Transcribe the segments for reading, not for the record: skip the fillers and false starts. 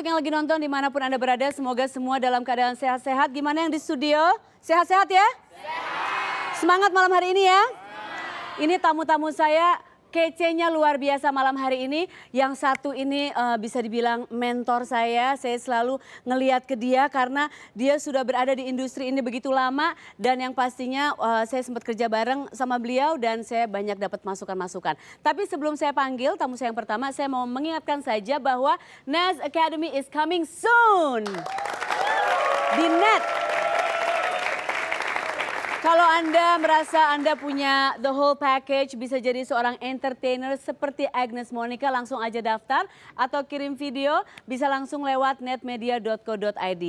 untuk yang lagi nonton dimanapun Anda berada, semoga semua dalam keadaan sehat-sehat. Gimana yang di studio? Sehat-sehat ya? Sehat. Semangat malam hari ini ya? Ini tamu-tamu saya kece-nya luar biasa malam hari ini. Yang satu ini bisa dibilang mentor saya selalu ngeliat ke dia karena dia sudah berada di industri ini begitu lama. Dan yang pastinya saya sempat kerja bareng sama beliau dan saya banyak dapat masukan-masukan. Tapi sebelum saya panggil tamu saya yang pertama, saya mau mengingatkan saja bahwa Nas Academy is coming soon. Di net. Kalau Anda merasa Anda punya the whole package, bisa jadi seorang entertainer seperti Agnes Monica, langsung aja daftar atau kirim video, bisa langsung lewat netmedia.co.id.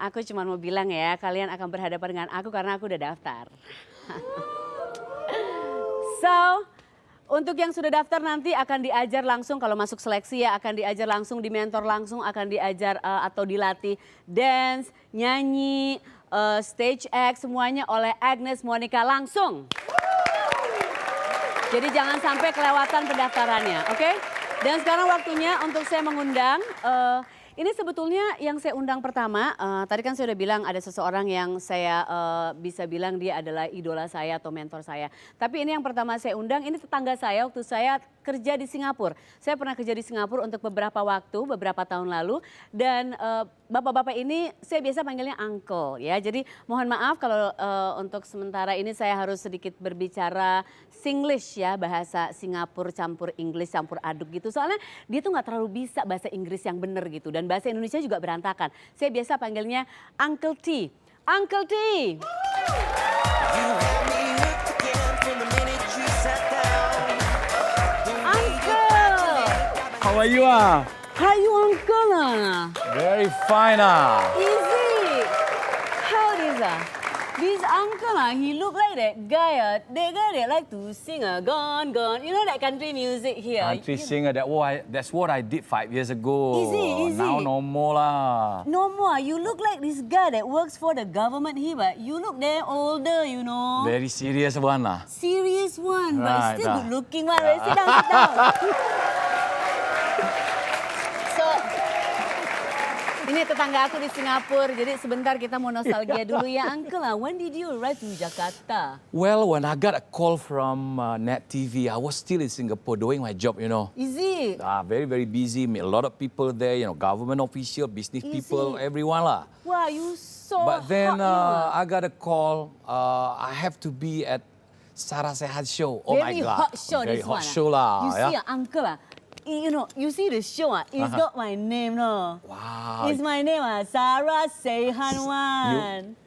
Aku cuma mau bilang ya, kalian akan berhadapan dengan aku karena aku udah daftar. So, untuk yang sudah daftar nanti akan diajar langsung, kalau masuk seleksi ya akan diajar langsung, di mentor langsung, akan diajar atau dilatih dance, nyanyi, stage act, semuanya oleh Agnes Monica langsung. Jadi jangan sampai kelewatan pendaftarannya, oke? Dan sekarang waktunya untuk saya mengundang, ini sebetulnya yang saya undang pertama, tadi kan saya udah bilang ada seseorang yang saya bisa bilang dia adalah idola saya atau mentor saya. Tapi ini yang pertama saya undang, ini tetangga saya waktu saya kerja di Singapura. Saya pernah kerja di Singapura untuk beberapa waktu, beberapa tahun lalu. Dan bapak-bapak ini saya biasa panggilnya uncle ya. Jadi mohon maaf kalau untuk sementara ini saya harus sedikit berbicara Singlish ya, bahasa Singapura campur Inggris campur aduk gitu. Soalnya dia tuh nggak terlalu bisa bahasa Inggris yang bener gitu. Dan bahasa Indonesia juga berantakan. Saya biasa panggilnya Uncle T. Uncle T. How are you? How you uncle? Very fine. Easy. How is this uncle? He look like that guy. That guy that like to sing gone gone. You know that country music here. Country singer. That's what I did 5 years ago. Easy. Now no more lah. No more. You look like this guy that works for the government here, but you look damn older, you know. Very serious one lah. Serious one, but Right, still ah. good looking one. Sit down, sit down. So, ini tetangga aku di Singapura, jadi sebentar kita mau nostalgia dulu ya. Uncle, when did you arrive to Jakarta? Well, when I got a call from Net TV, I was still in Singapore doing my job, you know. Is it? Very, very busy. Meet a lot of people there, you know, government official, business people, everyone lah. Wow, you so But then hot, I got a call. I have to be at Sarah Sehat show. Oh very my God. hot show, Very this hot one. show lah. You see, uncle, you know, you see the show, it's got my name, no? Wow. It's my name, Sarah Seihanwan.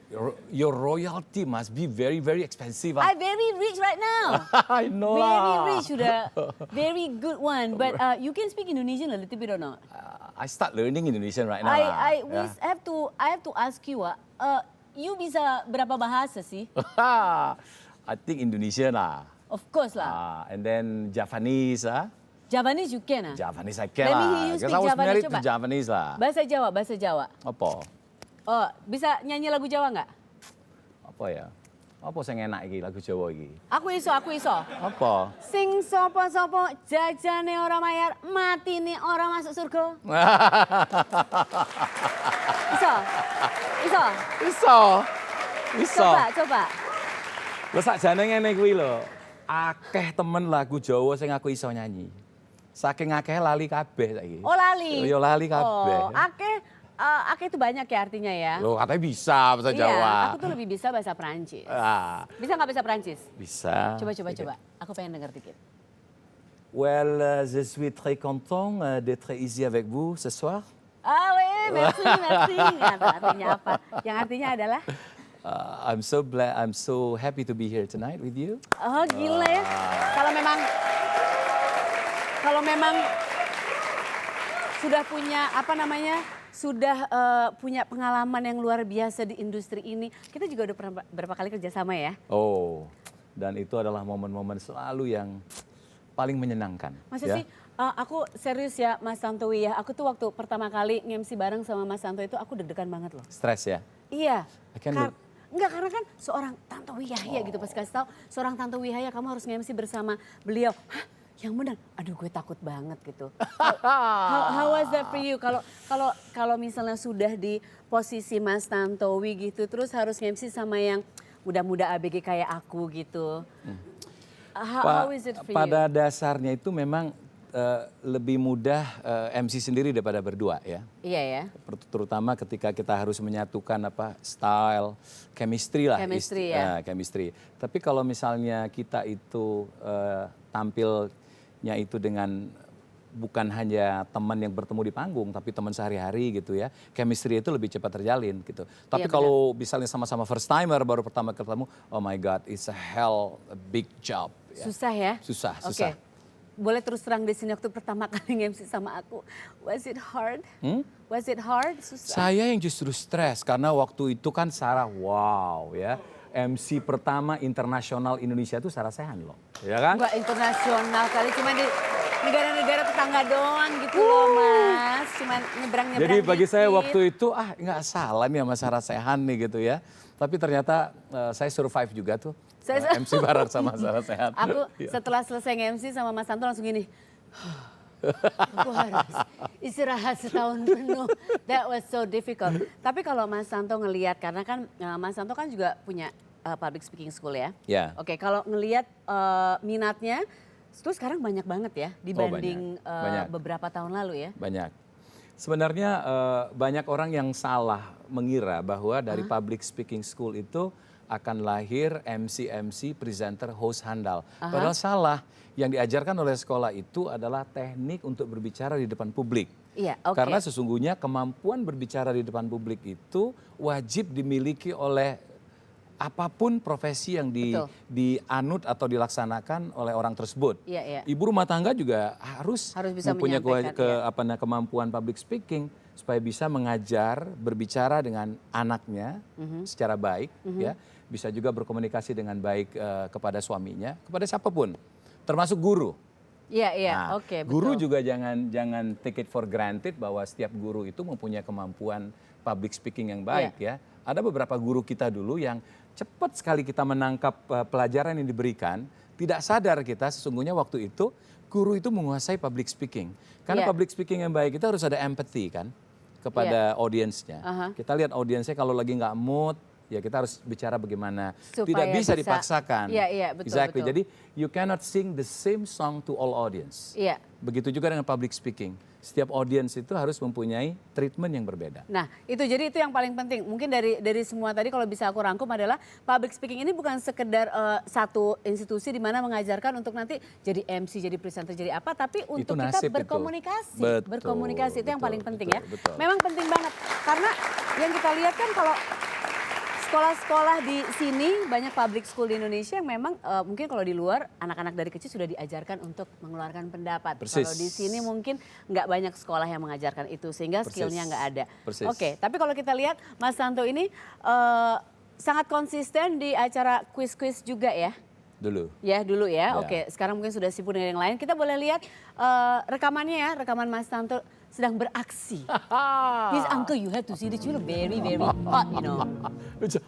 Your royalty must be very, very expensive. I'm very rich right now. I know Very lah. rich, sudah. Very good one. But you can speak Indonesian a little bit or not? I start learning Indonesian right now. I have to ask you, you bisa berapa bahasa sih? I think Indonesian lah. Of course lah. And then Javanese Javanese you can ah? Javanese I can Let me lah. hear you Because speak I was Javanese, married coba. to Javanese lah. Bahasa Jawa, bahasa Jawa. Apa? Oh, bisa nyanyi lagu Jawa nggak? Apa ya? Apa sing enak iki lagu Jawa iki? Aku iso. Apa? Sing sopo-sopo jajane ora mayar, matine ora masuk surga. Iso. Coba. Lho sakjane ngene kuwi lho. Akeh temen lagu Jawa sing aku iso nyanyi. Saking akeh lali kabeh saiki. Oh lali. Yo lali kabeh. Oh, akeh itu banyak ya artinya ya. Loh katanya bisa bahasa Jawa. Iya, aku tuh lebih bisa bahasa Perancis. Bisa nggak bahasa Perancis? Bisa. Coba. Aku pengen denger dikit. Well, je suis très content d'être ici avec vous ce soir. Ah, merci. Artinya apa? Yang artinya adalah? I'm so happy to be here tonight with you. Oh, gila ya. Kalau memang sudah punya punya pengalaman yang luar biasa di industri ini. Kita juga udah pernah berapa kali kerjasama ya. Oh, dan itu adalah momen-momen selalu yang paling menyenangkan. Masa ya? sih, aku serius ya Mas Tantowi ya. Aku tuh waktu pertama kali nge-MC bareng sama Mas Tanto itu aku deg-degan banget loh. Stres ya? Iya. Enggak, karena kan seorang Tanto Wihaya gitu pas kasih tahu seorang Tanto Wihaya kamu harus nge-MC bersama beliau. Hah? yang menang. Aduh gue takut banget gitu. How was that for you? Kalau misalnya sudah di posisi Mas Tantowi gitu, terus harus MC sama yang muda-muda ABG kayak aku gitu. How is it for you? Pada dasarnya itu memang lebih mudah MC sendiri daripada berdua ya. Iya ya. Terutama ketika kita harus menyatukan style, chemistry lah. Chemistry ya. Chemistry. Tapi kalau misalnya kita itu tampilnya itu dengan bukan hanya teman yang bertemu di panggung, tapi teman sehari-hari gitu ya. Chemistry itu lebih cepat terjalin gitu. Tapi Iya, kalau misalnya sama-sama first timer baru pertama ketemu, oh my God, it's a big job. Ya. Susah ya? Susah. Boleh terus terang di sini waktu pertama kali MC sama aku, was it hard? Was it hard? Susah. Saya yang justru stres karena waktu itu kan Sarah, wow ya. MC pertama internasional Indonesia itu Sarah Sechan loh, ya kan? Enggak internasional kali, cuma di negara-negara tetangga doang gitu loh Mas. Cuma nyebrang-nyebrang. Jadi bagi saya dikit. waktu itu nggak salah nih sama Sarah Sechan nih gitu ya. Tapi ternyata saya survive juga tuh. MC bareng sama Sarah Sechan. Aku setelah selesai nge-MC sama Mas Tanto langsung gini. Aku harus istirahat setahun penuh. That was so difficult. Tapi kalau Mas Tanto ngelihat, karena kan Mas Tanto kan juga punya public speaking school ya. Ya. Oke, kalau ngelihat minatnya, itu sekarang banyak banget ya dibanding banyak. beberapa tahun lalu ya. Banyak. Sebenarnya banyak orang yang salah mengira bahwa dari public speaking school itu akan lahir MC, presenter, host handal. Padahal salah. Yang diajarkan oleh sekolah itu adalah teknik untuk berbicara di depan publik. Iya, oke. Karena sesungguhnya kemampuan berbicara di depan publik itu wajib dimiliki oleh apapun profesi yang dianut atau dilaksanakan oleh orang tersebut. Iya, iya. Ibu rumah tangga juga harus bisa mempunyai menyampaikan, kemampuan public speaking supaya bisa mengajar berbicara dengan anaknya secara baik, ya, bisa juga berkomunikasi dengan baik kepada suaminya, kepada siapapun, termasuk guru. Iya, iya, Nah, oke, guru betul. juga jangan take it for granted bahwa setiap guru itu mempunyai kemampuan public speaking yang baik ya. Ada beberapa guru kita dulu yang cepat sekali kita menangkap pelajaran yang diberikan, tidak sadar kita sesungguhnya waktu itu guru itu menguasai public speaking. Karena public speaking yang baik itu harus ada empathy kan kepada audiensnya. Kita lihat audiensnya kalau lagi nggak mood, ya kita harus bicara bagaimana. Supaya tidak bisa bisa dipaksakan. Iya, iya, betul, Exactly. betul. Jadi you cannot sing the same song to all audience. Iya. Begitu juga dengan public speaking. Setiap audience itu harus mempunyai treatment yang berbeda. Nah, jadi itu yang paling penting. Mungkin dari semua tadi kalau bisa aku rangkum adalah public speaking ini bukan sekedar satu institusi di mana mengajarkan untuk nanti jadi MC, jadi presenter, jadi apa, tapi untuk kita nasib itu. berkomunikasi. Betul, Berkomunikasi itu yang paling betul, penting betul, ya. betul. Memang penting banget. Karena yang kita lihat kan kalau sekolah-sekolah di sini banyak public school di Indonesia yang memang mungkin kalau di luar anak-anak dari kecil sudah diajarkan untuk mengeluarkan pendapat. Persis. Kalau di sini mungkin nggak banyak sekolah yang mengajarkan itu sehingga skillnya nggak ada. Persis. Oke, tapi kalau kita lihat Mas Tanto ini sangat konsisten di acara quiz-quiz juga ya. Dulu. Ya dulu ya. Ya. Oke, sekarang mungkin sudah sibuk dengan yang lain. Kita boleh lihat rekamannya ya, rekaman Mas Tanto sedang beraksi. His uncle, you have to see this. You look very, very hot, you know.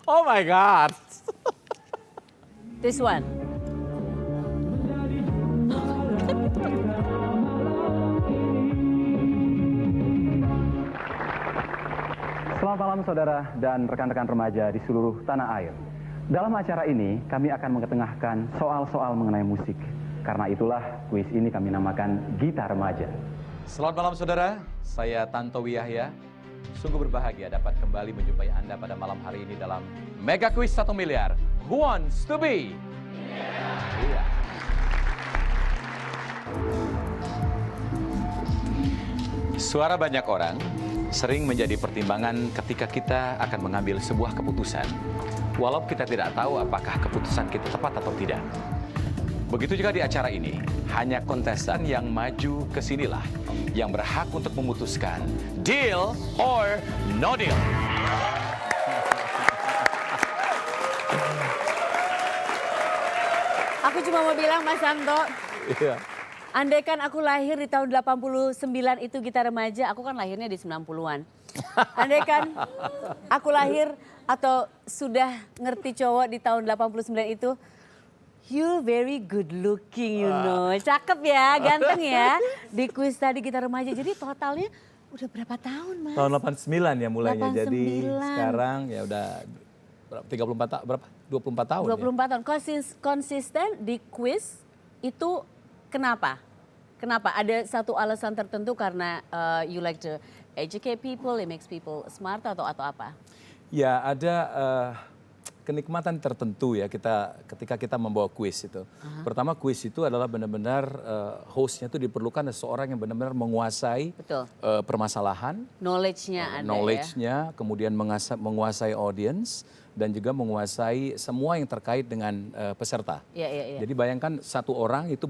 Oh my God. This one. Selamat malam saudara dan rekan-rekan remaja di seluruh tanah air. Dalam acara ini kami akan mengetengahkan soal-soal mengenai musik. Karena itulah kuis ini kami namakan Gitar Remaja. Selamat malam saudara, saya Tantowi Yahya. Sungguh berbahagia dapat kembali menjumpai Anda pada malam hari ini dalam Mega Quiz 1 Miliar. Who wants to be? Iya. Suara banyak orang sering menjadi pertimbangan ketika kita akan mengambil sebuah keputusan. Walau kita tidak tahu apakah keputusan kita tepat atau tidak. Begitu juga di acara ini, hanya kontestan yang maju ke sinilah yang berhak untuk memutuskan deal or no deal. Aku cuma mau bilang Mas Tanto, Iya. andaikan aku lahir di tahun 89 itu Gitar Remaja, aku kan lahirnya di 90-an. Andaikan aku lahir atau sudah ngerti cowok di tahun 89 itu, You very good looking, you know. Cakep ya, ganteng ya. Di kuis tadi kita remaja. Jadi totalnya udah berapa tahun, Mas? Tahun 89 ya mulainya. 89. Jadi sekarang ya udah 34 tahun, berapa? 24 tahun 24 tahun. Konsisten di kuis itu kenapa? Kenapa? Ada satu alasan tertentu karena you like to educate people, it makes people smart atau apa? Ya ada kenikmatan tertentu ya ketika kita membawa kuis itu. Pertama kuis itu adalah benar-benar hostnya itu diperlukan seseorang yang benar-benar menguasai Betul. Permasalahan, Knowledge-nya ada knowledge-nya, kemudian menguasai audience dan juga menguasai semua yang terkait dengan peserta. Iya. Jadi bayangkan satu orang itu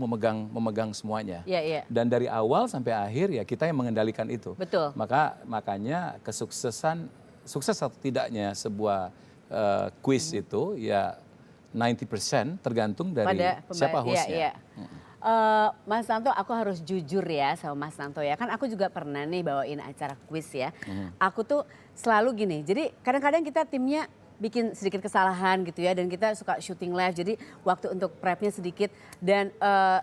memegang semuanya. Iya. Dan dari awal sampai akhir ya kita yang mengendalikan itu. Betul. Makanya sukses atau tidaknya sebuah kuis itu ya 90% tergantung dari siapa hostnya. Iya. Mas Tanto, aku harus jujur ya sama Mas Tanto ya. Kan aku juga pernah nih bawain acara kuis ya. Aku tuh selalu gini, jadi kadang-kadang kita timnya bikin sedikit kesalahan gitu ya. Dan kita suka syuting live, jadi waktu untuk prepnya sedikit. Dan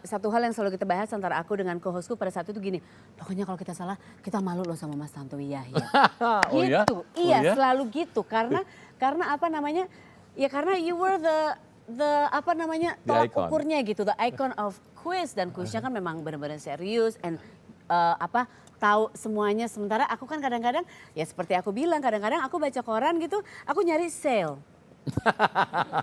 satu hal yang selalu kita bahas antara aku dengan co-hostku pada saat itu gini. Pokoknya kalau kita salah, kita malu loh sama Mas Tanto Yahya. Oh ya? Gitu, Oh ya? selalu gitu. Karena apa namanya, ya karena you were the apa namanya, The tolak icon. ukurnya gitu. The icon of quiz. Dan quiznya kan memang benar-benar serius. And tahu semuanya. Sementara aku kan kadang-kadang ya seperti aku bilang, kadang-kadang aku baca koran gitu, aku nyari sale.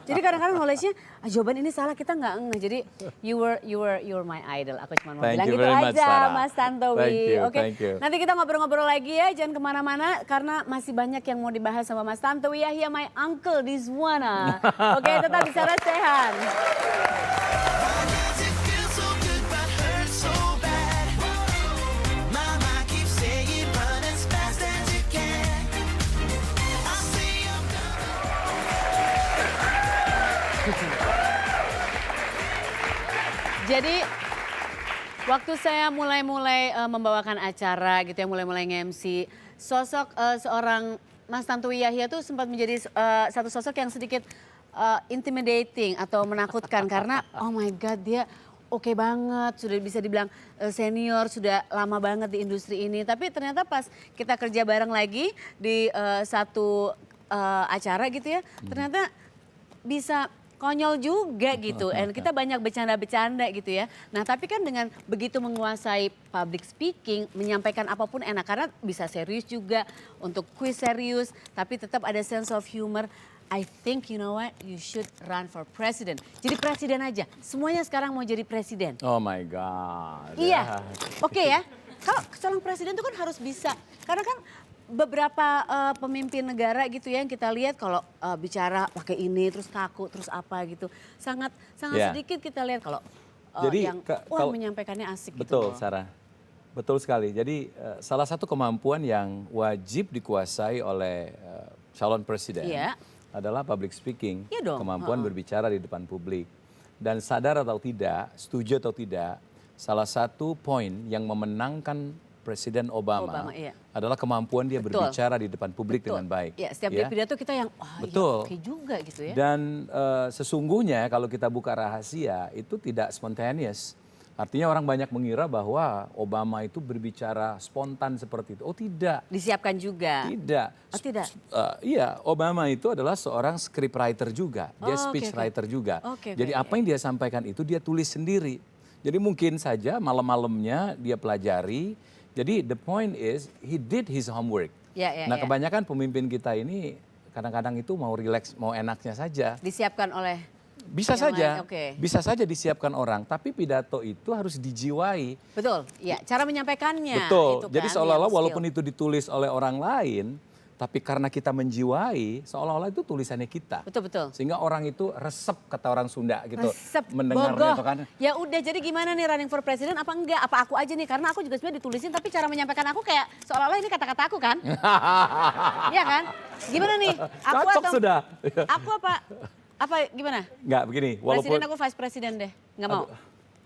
Jadi kadang-kadang knowledge-nya jawaban ini salah, kita nggak ngeh. Jadi you were my idol. Aku cuma mau Thank bilang you gitu very much, aja, Sarah. Mas Tantowi. Thank you, Oke. thank you. Nanti kita ngobrol-ngobrol lagi ya, jangan kemana-mana karena masih banyak yang mau dibahas sama Mas Tantowi Yahya, my uncle this one. Oke, tetap di Sarah Sehan. Does it feel so good but hurt so bad? My mind keeps saying run as fast as you can. I say I'm Jadi waktu saya mulai membawakan acara gitu ya, mulai nge-MC, sosok seorang Mas Tantowi Yahya tuh sempat menjadi satu sosok yang sedikit intimidating atau menakutkan karena oh my god, dia oke banget, sudah bisa dibilang senior, sudah lama banget di industri ini. Tapi ternyata pas kita kerja bareng lagi di satu acara gitu ya, ternyata bisa konyol juga gitu. And kita banyak bercanda-bercanda gitu ya. Nah tapi kan dengan begitu menguasai public speaking, menyampaikan apapun enak. Karena bisa serius juga, untuk quiz serius, tapi tetap ada sense of humor. I think you know what, you should run for president. Jadi presiden aja, semuanya sekarang mau jadi presiden. Oh my God. Iya, oke ya. Kalau seorang presiden itu kan harus bisa. Karena kan beberapa pemimpin negara gitu ya yang kita lihat kalau bicara pakai ini terus kaku terus apa gitu. Sangat Ya. sedikit kita lihat kalau Jadi, yang kalau- menyampaikannya asik Betul, gitu. loh. Sarah. Betul sekali. Jadi salah satu kemampuan yang wajib dikuasai oleh calon presiden Iya. adalah public speaking, Iya dong, kemampuan berbicara di depan publik. Dan sadar atau tidak, setuju atau tidak, salah satu poin yang memenangkan Presiden Obama, Iya. adalah kemampuan dia Betul. berbicara di depan publik Betul. dengan baik. Ya, setiap dia pidato kita yang Betul. ya oke juga gitu ya. Dan sesungguhnya kalau kita buka rahasia itu tidak spontaneous. Artinya orang banyak mengira bahwa Obama itu berbicara spontan seperti itu. Oh tidak. Disiapkan juga. Tidak. Oh, tidak? Iya, Obama itu adalah seorang scriptwriter juga. Dia Oh, oke, speech oke. writer juga. Oke, Jadi apa yang dia sampaikan itu dia tulis sendiri. Jadi mungkin saja malam-malamnya dia pelajari. Jadi the point is he did his homework. Ya. Nah kebanyakan pemimpin kita ini kadang-kadang itu mau relax, mau enaknya saja. Disiapkan oleh Bisa yang saja, lain, oke. bisa saja disiapkan orang. Tapi pidato itu harus dijiwai. betul. Ya, cara menyampaikannya. Betul. itu Jadi kan seolah-olah yang walaupun skill. itu ditulis oleh orang lain, tapi karena kita menjiwai, seolah-olah itu tulisannya kita. Betul. Sehingga orang itu resep, kata orang Sunda gitu. Resep, Mendengarnya bogoh. itu kan. Ya udah, jadi gimana nih running for president apa enggak? Apa aku aja nih? Karena aku juga sebenarnya ditulisin tapi cara menyampaikan aku kayak seolah-olah ini kata-kata aku kan? Iya kan? Gimana nih? Aku Cocok atau sudah. aku apa gimana? Enggak begini, walaupun Presiden aku vice presiden deh. Nggak mau.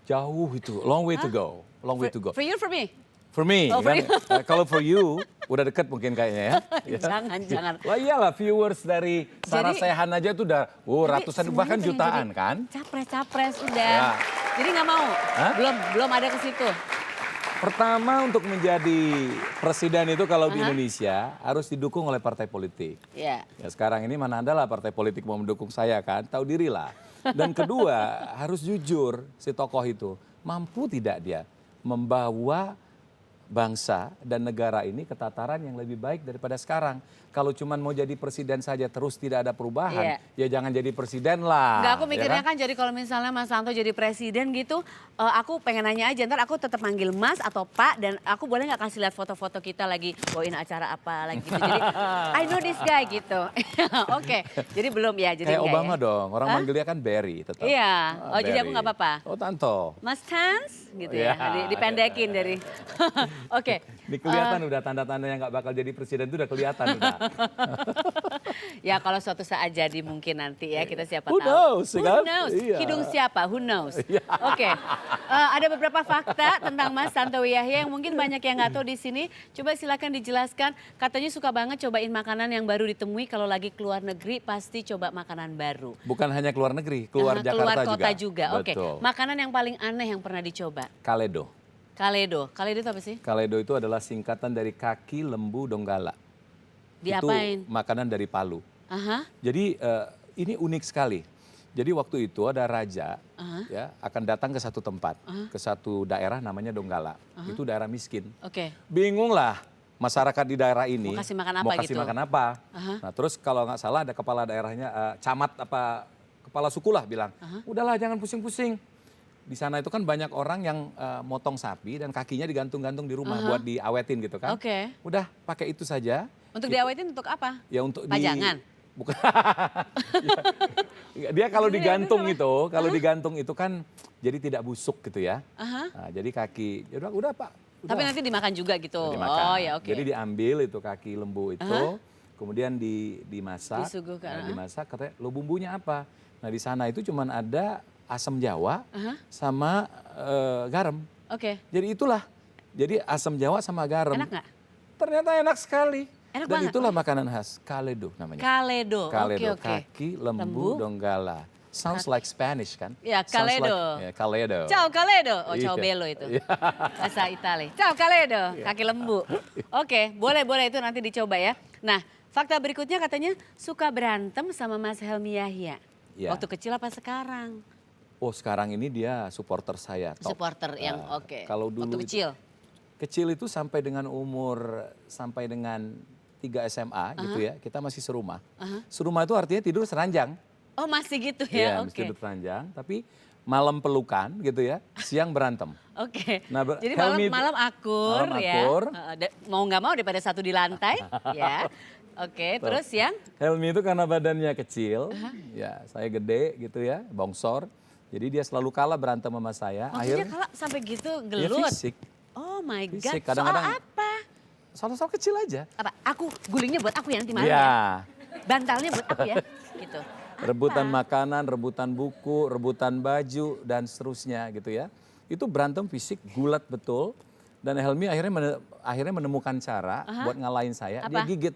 jauh itu, long way to go. Long way to go. For you or for me? For me, Oh, for kan, you. kalau for you, Udah deket mungkin kayaknya ya. Ya. Jangan. Wah iyalah viewers dari Sarah Jadi- Sechan aja tuh udah Tapi ratusan semuanya bahkan pengen jutaan jadi kan. Capres udah. Ya. Jadi nggak mau? Hah? Belum ada ke situ. Pertama untuk menjadi presiden itu kalau di Indonesia harus didukung oleh partai politik. Iya. Ya sekarang ini mana ada lah partai politik mau mendukung saya kan, tahu diri lah. Dan kedua harus jujur si tokoh itu, mampu tidak dia membawa bangsa dan negara ini ke tataran yang lebih baik daripada sekarang. Kalau cuma mau jadi presiden saja terus tidak ada perubahan, ya jangan jadi presiden lah. Enggak, aku ya mikirnya kan jadi kalau misalnya Mas Santo jadi presiden gitu, aku pengen nanya aja, ntar aku tetap manggil Mas atau Pak, dan aku boleh nggak kasih lihat foto-foto kita lagi bawain acara apa lagi gitu. Jadi I know this guy gitu. Oke, jadi belum ya. Jadi Kayak enggak Obama ya? dong, orang Hah? manggilnya kan Barry tetap. Iya, Ah, oh jadi aku Barry. nggak apa-apa. Oh Tanto. Mas Tans gitu Ya, ya, dipendekin dari. Oke. Ini kelihatan udah tanda-tanda yang nggak bakal jadi presiden itu udah kelihatan udah. Ya kalau suatu saat jadi mungkin nanti ya, kita siapa Who tahu. knows, Who kan? knows? Iya. Hidung siapa? Who knows? Oke. Ada beberapa fakta tentang Mas Tantowi Yahya yang mungkin banyak yang nggak tahu di sini. Coba silakan dijelaskan. Katanya suka banget cobain makanan yang baru ditemui, kalau lagi keluar negeri pasti coba makanan baru. Bukan hanya keluar negeri, keluar Nah, Jakarta keluar kota juga. Oke. Betul. Makanan yang paling aneh yang pernah dicoba. Kaledo. Kaledo. Kaledo itu apa sih? Kaledo itu adalah singkatan dari kaki lembu donggala. Diapain? Itu makanan dari Palu. Aha. Jadi ini unik sekali. Jadi waktu itu ada raja ya akan datang ke satu tempat, ke satu daerah namanya Donggala. Itu daerah miskin. Oke. Bingung lah masyarakat di daerah ini. Mau kasih makan apa mau kasih gitu? makan apa. Aha. Nah terus kalau nggak salah ada kepala daerahnya, camat apa kepala suku lah bilang, udahlah jangan pusing-pusing. Di sana itu kan banyak orang yang motong sapi dan kakinya digantung-gantung di rumah buat diawetin gitu kan. Oke. Udah pakai itu saja. Untuk diawetin untuk apa? Ya untuk Pajangan? Bukan. Dia kalau digantung itu, digantung itu kan jadi tidak busuk gitu ya. Aha. Nah, jadi kaki, ya udah Pak. Udah. Tapi nanti dimakan juga gitu. Dimakan. Oh ya oke. Jadi diambil itu kaki lembu itu, kemudian dimasak. Disuguhkan, Nah, dimasak, katanya lo bumbunya apa? Nah di sana itu cuman ada asam jawa sama garam. Oke. Jadi itulah, jadi asam jawa sama garam. Enak nggak? Ternyata enak sekali. Enak Dan banget. itulah makanan khas, Kaledo namanya. Kaledo. Kaledo, Oke. kaki lembu donggala. Sounds like Spanish kan? Ya, Sounds Kaledo. ya, Kaledo. Ciao Kaledo. Oh, ciao Iya. bello itu. Iya. Bahasa Itali. Ciao Kaledo, kaki lembu. Oke, boleh itu nanti dicoba ya. Nah, fakta berikutnya katanya suka berantem sama Mas Helmi Yahya. Iya. Waktu kecil apa sekarang? Oh sekarang ini dia supporter saya. Top. Supporter yang Nah, oke. Kalau dulu Waktu kecil. Kecil itu sampai dengan 3 SMA gitu ya, kita masih serumah. Serumah itu artinya tidur seranjang. Oh masih gitu Iya, ya, masih oke. tidur seranjang, tapi malam pelukan gitu ya, siang berantem. Oke. Nah, Jadi Helmi itu- malam akur malam ya. akur. Mau nggak mau daripada satu di lantai ya. Oke, terus yang Helmi itu karena badannya kecil, ya saya gede gitu ya, bongsor. Jadi dia selalu kalah berantem sama saya. maksudnya kalau sampai gitu ya gelut. fisik. Oh my God, Fisik, soal kadang-kadang- apa? Soal-soal kecil aja. Apa? Aku gulingnya buat aku ya nanti malam ya. Iya. Bantalnya buat aku ya. Gitu. Rebutan makanan, rebutan buku, rebutan baju, dan seterusnya gitu ya. Itu berantem fisik, gulat betul. Dan Helmi akhirnya menemukan cara buat ngalahin saya, dia Apa? gigit.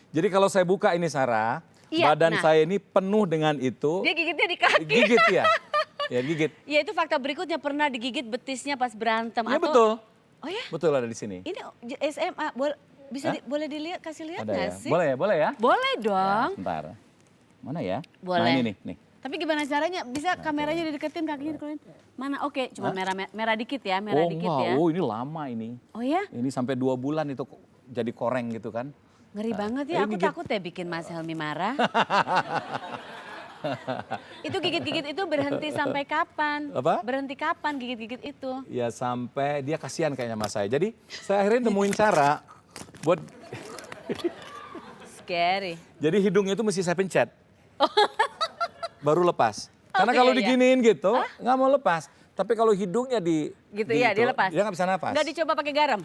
Jadi kalau saya buka ini Sarah, Iya, badan nah. saya ini penuh dengan itu. Dia gigitnya di kaki. Gigit ya. Ya gigit. Ya itu fakta berikutnya, pernah digigit betisnya pas berantem. Ya atau... betul. Oh ya? Betul ada di sini. Ini SMA, boleh dilihat, kasih lihat Ada nggak ya. sih? Boleh ya? Boleh dong. Bentar. Mana ya? Boleh. Nah ini nih. Tapi gimana caranya? Bisa kameranya dideketin, kakinya dikeluarin. Mana? Oke, cuma merah dikit ya, merah dikit ya. Oh ini lama ini. Oh ya? Ini sampai 2 bulan itu jadi koreng gitu kan. Ngeri banget ini ya, aku gigit. takut ya bikin Mas Helmi marah. Itu gigit-gigit itu berhenti sampai kapan? Apa? Berhenti kapan gigit-gigit itu? Ya sampai dia kasihan kayaknya sama saya. Jadi saya akhirnya nemuin cara buat, Scary. jadi hidungnya itu mesti saya pencet. Baru lepas. Karena Oke, kalau iya. diginiin gitu nggak mau lepas. Tapi kalau hidungnya Gitu ya, dia lepas. Dia nggak bisa nafas. Nggak dicoba pakai garam?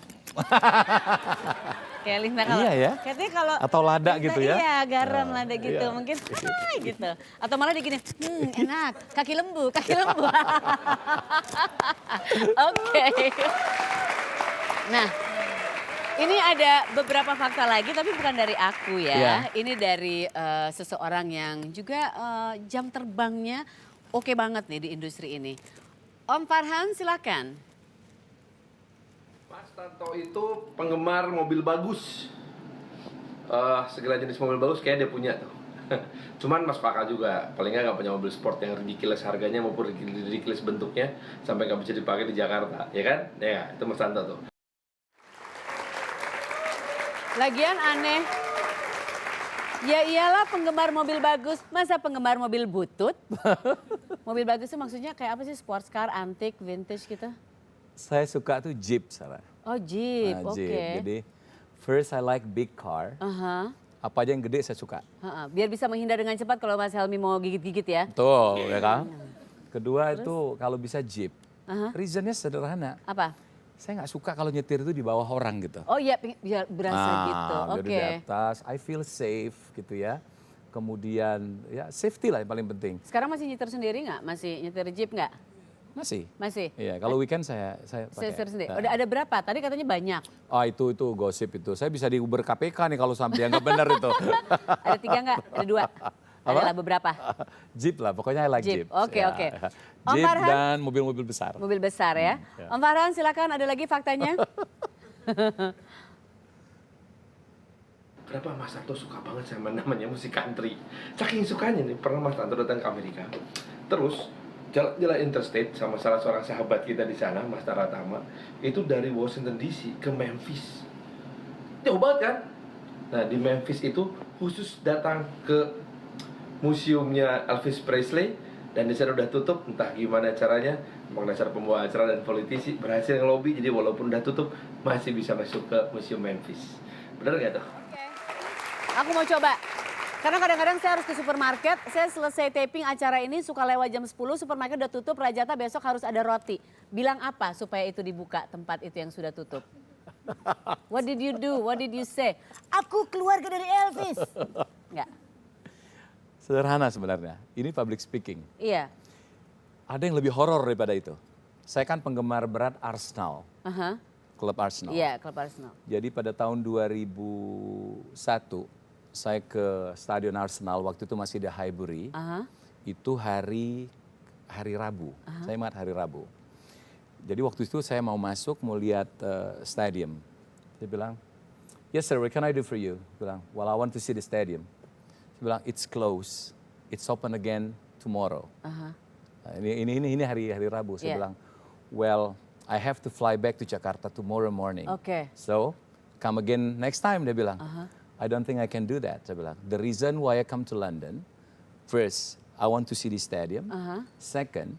Kayak Linda kalau, Iya ya. katanya kalau Atau lada gitu ya. Iya, garam lada gitu. iya. Mungkin gitu. Atau malah digini, enak, kaki lembu. Oke. Nah, Ini ada beberapa fakta lagi tapi bukan dari aku ya. Iya. Ini dari seseorang yang juga jam terbangnya oke banget nih di industri ini. Om Farhan silakan. Mas Tanto itu penggemar mobil bagus. Segala jenis mobil bagus kayak dia punya tuh. Cuman Mas Pakal juga paling nggak punya mobil sport yang ridiculous harganya maupun ridiculous bentuknya sampai nggak bisa dipakai di Jakarta, ya kan? Ya, itu Mas Tanto tuh. Lagian aneh. Ya iyalah penggemar mobil bagus, masa penggemar mobil butut? Mobil bagus itu maksudnya kayak apa sih? Sports car, antik, vintage gitu? Saya suka tuh Jeep, Sarah. Oh Jeep, Nah, oke. Jeep. Jadi first I like big car. Aha, Apa aja yang gede saya suka. ha-ha. Biar bisa menghindar dengan cepat kalau Mas Helmi mau gigit-gigit ya. Betul, ya kan? Kedua itu kalau bisa Jeep. Reasonnya sederhana. Apa? Saya nggak suka kalau nyetir itu di bawah orang gitu. Oh iya, biar berasa gitu. Jadi Oke. di atas, I feel safe gitu ya. Kemudian ya safety lah yang paling penting. Sekarang masih nyetir sendiri nggak? Masih nyetir Jeep nggak? Masih. Masih? Iya, kalau weekend saya Saya pakai. nyetir sendiri. Nah. Ada berapa? Tadi katanya banyak. Oh itu gosip itu. Saya bisa di Uber KPK nih kalau sampai yang nggak benar itu. Ada 3 nggak? Ada 2? Apa? Adalah beberapa. Jeep lah, pokoknya I like Jeep. Jeep. Oke, Ya. oke. Om Jeep Farhan? dan mobil-mobil besar. Mobil besar ya. Ya. Om Farhan silakan ada lagi faktanya. Kenapa Mas Tanto suka banget sama namanya musik country? Saking sukanya nih, pernah Mas Tanto datang ke Amerika. Terus jalan interstate sama salah seorang sahabat kita di sana, Mas Taratama, itu dari Washington DC ke Memphis. Jauh banget kan? Nah di Memphis itu khusus datang ke museumnya Elvis Presley dan di sana udah tutup, entah gimana caranya, emang dasar pembawa acara dan politisi berhasil ngelobi, jadi walaupun udah tutup masih bisa masuk ke museum Memphis. Bener nggak tuh? Aku mau coba. Karena kadang-kadang saya harus ke supermarket, saya selesai taping acara ini suka lewat jam 10, supermarket udah tutup, Rajata besok harus ada roti. Bilang apa supaya itu dibuka tempat itu yang sudah tutup? What did you do? What did you say? Aku keluarga dari Elvis. Enggak. Sederhana sebenarnya. Ini public speaking. Iya. Ada yang lebih horor daripada itu. Saya kan penggemar berat Arsenal, Aha. klub Arsenal. Iya, klub Arsenal. Jadi pada tahun 2001 saya ke Stadion Arsenal, waktu itu masih di Highbury. Aha. Itu hari Rabu. Saya ingat hari Rabu. Jadi waktu itu saya mau masuk, mau lihat stadium. Dia bilang, "Yes sir, what can I do for you?" Dia bilang, "Well, I want to see the stadium." Dia bilang, "It's closed. It's open again tomorrow." Aha. Nah, ini hari Rabu. Saya Yeah. bilang, "Well, I have to fly back to Jakarta tomorrow morning. Oke. So, come again next time," dia bilang. "I don't think I can do that," saya bilang. "The reason why I come to London, first, I want to see the stadium. Second,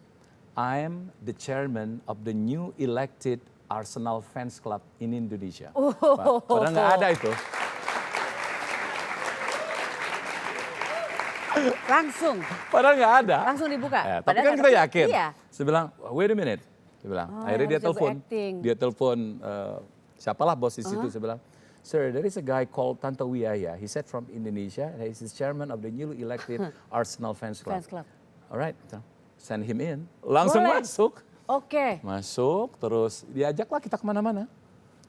I am the chairman of the new elected Arsenal fans club in Indonesia." Padahal nggak ada itu. Langsung, Padahal nggak ada. langsung dibuka. Ya, tapi Padahal kan kita yakin. Iya. Saya bilang, "Wait a minute." Dia bilang, Oh, akhirnya dia jago telepon. acting. Dia telepon siapalah bos di situ. Saya bilang, "Sir, there is a guy called Tanto Wiyaya. He said from Indonesia. And he's the chairman of the newly elected Arsenal fans club." Fans club. Alright, send him in. Langsung Boleh. masuk. Oke. Masuk, terus diajaklah kita kemana-mana.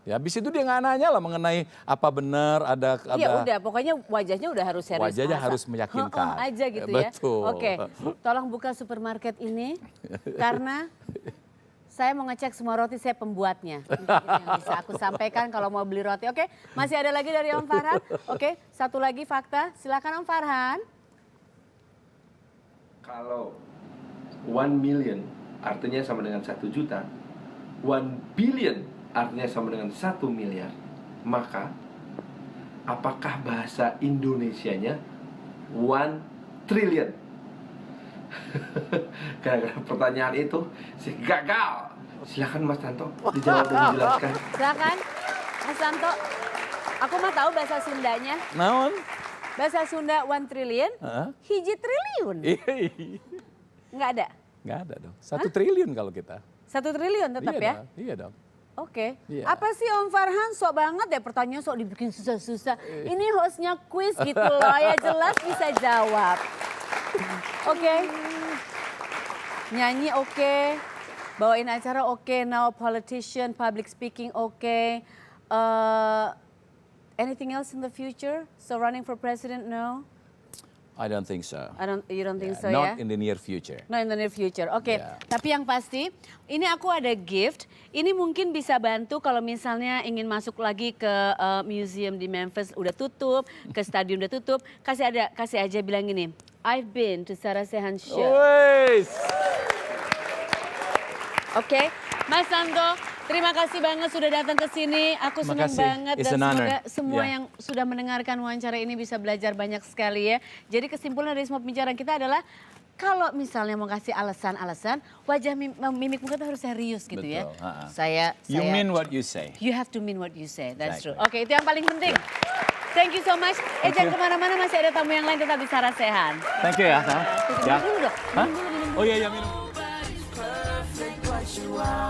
Ya, habis itu dia nggak nanya lah mengenai apa benar ada. Iya udah, pokoknya wajahnya udah harus serius. Wajahnya masa. harus meyakinkan. Heeh aja gitu ya. Betul. Oke, tolong buka supermarket ini karena saya mau ngecek semua roti saya pembuatnya. Ini yang bisa aku sampaikan kalau mau beli roti. Oke, masih ada lagi dari Om Farhan. Oke, satu lagi fakta. Silakan Om Farhan. Kalau 1 million artinya sama dengan 1 juta, 1 billion artinya sama dengan 1 miliar, maka apakah bahasa Indonesianya 1 trillion? Karena pertanyaan itu saya gagal. Silakan Mas Tanto dijawab dan dijelaskan. Silakan Mas Santo. Aku mah tahu bahasa Sundanya. Naon? Bahasa Sunda 1 trillion, Heeh. hiji triliun. Nggak ada? Nggak ada dong. 1 triliun kalau kita. 1 triliun tetap Iya ya? dong, iya dong. Oke. Iya. Apa sih Om Farhan sok banget ya pertanyaan sok dibikin susah-susah. Ini hostnya quiz gitu loh ya jelas bisa jawab. Oke. Nyanyi oke. Bawain acara oke. Now politician, public speaking oke. Anything else in the future? So running for president, no? I don't think so. You don't think Yeah, so not ya? in the near future. No, in the near future. Oke, Yeah. tapi yang pasti ini aku ada gift. Ini mungkin bisa bantu kalau misalnya ingin masuk lagi ke museum di Memphis udah tutup, ke stadion udah tutup. Kasih aja bilang gini. I've been to Sarah Sechan show. Wes. Oke, Mas Santo, terima kasih banget sudah datang ke sini. Aku senang Makasih. banget It's dan an honor. semoga semua Yeah. yang sudah mendengarkan wawancara ini bisa belajar banyak sekali ya. Jadi kesimpulan dari semua pembicaraan kita adalah kalau misalnya mau kasih alasan-alasan, wajah mimik muka itu harus serius gitu ya. Betul, ha-ha. Saya You mean what you say. You have to mean what you say. That's Exactly. true. Oke, itu yang paling penting. Thank you so much. Jangan you. kemana-mana, masih ada tamu yang lain tetap di Sarah Sechan. Thank you ya, Sam. Minum dulu dong. Hah? Minum dulu, minum dulu. Oh iya, minum. Perfect what you are.